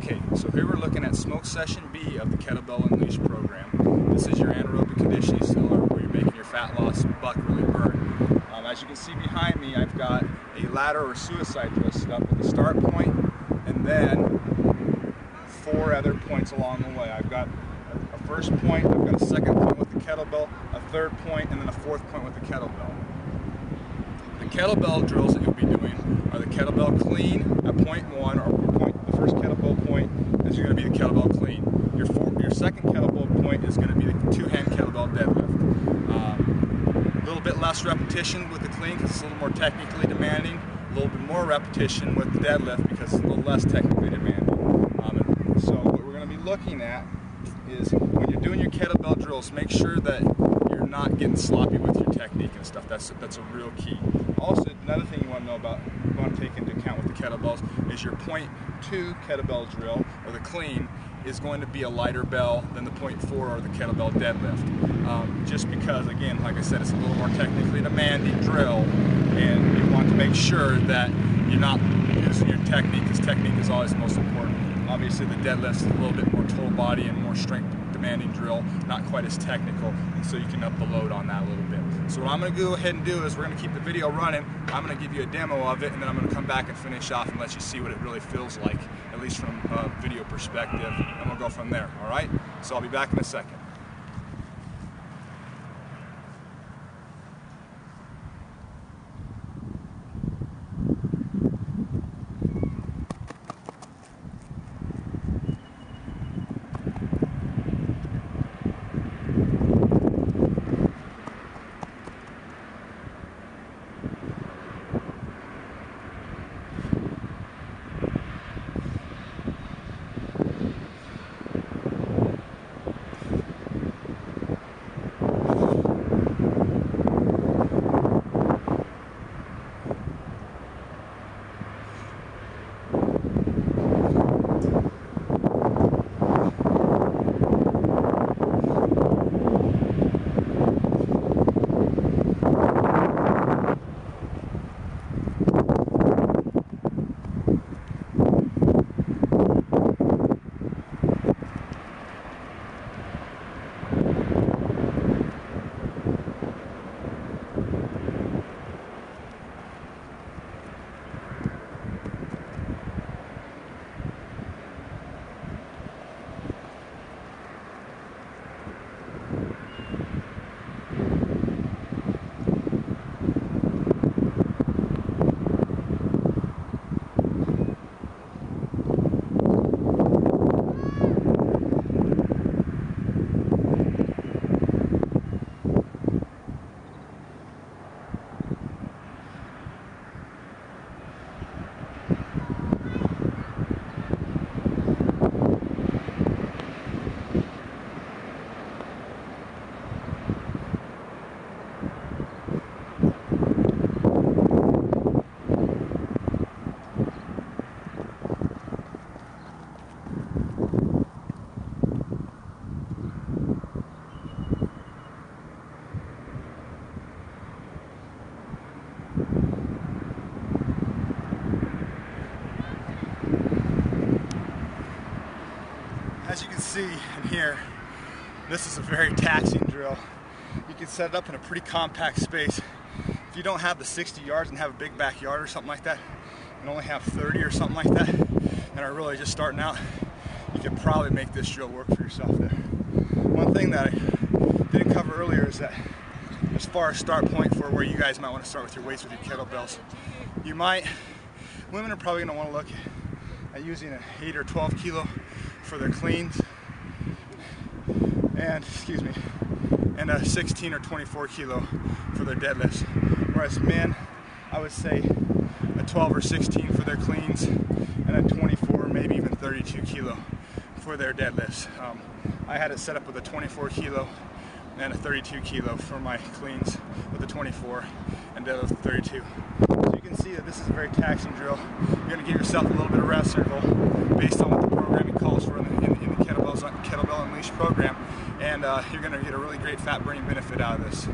Okay, so here we're looking at smoke session B of the Kettlebell Unleashed program. This is your anaerobic conditioning still, where you're making your fat loss buck really burn. As you can see behind me, I've got a ladder or suicide drill set up with a start point and then 4 other points along the way. I've got a first point, I've got a second point with the kettlebell, a third point, and then a fourth point with the kettlebell. The kettlebell drills that you'll be doing are the kettlebell clean at point 1, or the first kettlebell point is going to be the kettlebell clean. Your second kettlebell point is going to be the 2-hand kettlebell deadlift. A little bit less repetition with the clean because it's a little more technically demanding. A little bit more repetition with the deadlift because it's a little less technically demanding. So what we're going to be looking at is when you're doing your kettlebell drills, make sure that you're not getting sloppy with your technique and stuff. That's a real key. Also, another thing you want to know about, you want to take into account with the kettlebells, is your point 2 kettlebell drill, or the clean, is going to be a lighter bell than the point 4 or the kettlebell deadlift. Just because, again, like I said, it's a little more technically demanding drill, and you want to make sure that you're not using your technique, because technique is always the most important. Obviously, the deadlift's a little bit more total body and more strength demanding drill, not quite as technical, and so you can up the load on that a little bit. So what I'm going to go ahead and do is we're going to keep the video running. I'm going to give you a demo of it, and then I'm going to come back and finish off and let you see what it really feels like, at least from a video perspective, and we'll go from there, all right? So I'll be back in a second. As you can see and hear, this is a very taxing drill. You can set it up in a pretty compact space. If you don't have the 60 yards and have a big backyard or something like that, and only have 30 or something like that, and are really just starting out, you could probably make this drill work for yourself there. One thing that I didn't cover earlier is that as far as start point for where you guys might want to start with your weights with your kettlebells, women are probably going to want to look at using an 8 or 12 kilo for their cleans, and a 16 or 24 kilo for their deadlifts. Whereas men, I would say a 12 or 16 for their cleans, and a 24, maybe even 32 kilo for their deadlifts. I had it set up with a 24 kilo and a 32 kilo for my cleans with the 24 and deadlift 32. So you can see that this is a very taxing drill. You're going to give yourself a little bit of rest interval based on what the programming calls for in the Kettlebell Unleashed program, and you're going to get a really great fat burning benefit out of this.